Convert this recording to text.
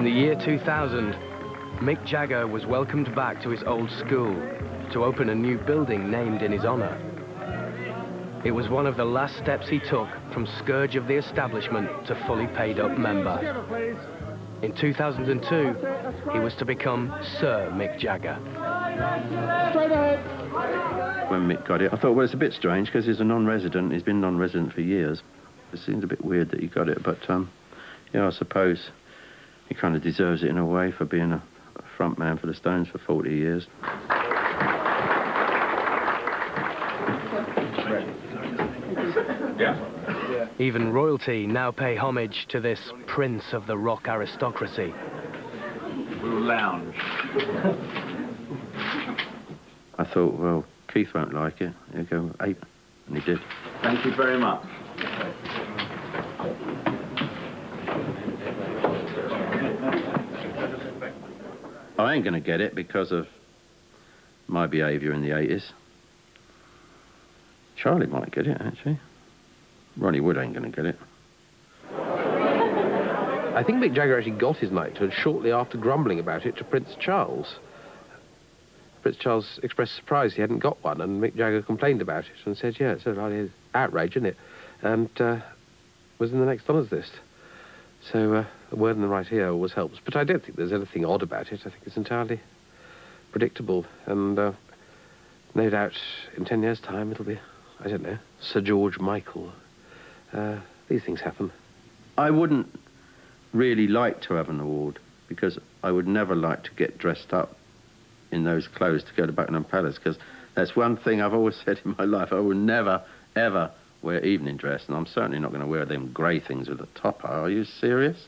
In the year 2000, Mick Jagger was welcomed back to his old school to open a new building named in his honour. It was one of the last steps he took from scourge of the establishment to fully paid-up member. In 2002, he was to become Sir Mick Jagger. When Mick got it, I thought, well, it's a bit strange because he's a non-resident. He's been non-resident for years. It seems a bit weird that he got it, but, yeah, I suppose he kind of deserves it in a way for being a front man for the Stones for 40 years. Even royalty now pay homage to this prince of the rock aristocracy. We'll lounge. I thought, well, Keith won't like it. He'll go 8, and he did. Thank you very much. I ain't going to get it because of my behaviour in the 80s. Charlie might get it, actually. Ronnie Wood ain't going to get it. I think Mick Jagger actually got his knighthood shortly after grumbling about it to Prince Charles. Prince Charles expressed surprise he hadn't got one, and Mick Jagger complained about it and said, yeah, it's an outrage, isn't it? And was in the next honours list. So a word in the right ear always helps. But I don't think there's anything odd about it. I think it's entirely predictable. And no doubt in 10 years' time it'll be, I don't know, Sir George Michael. These things happen. I wouldn't really like to have an award because I would never like to get dressed up in those clothes to go to Buckingham Palace, because that's one thing I've always said in my life. I will never, ever wear evening dress, and I'm certainly not going to wear them grey things with a top. Are you serious?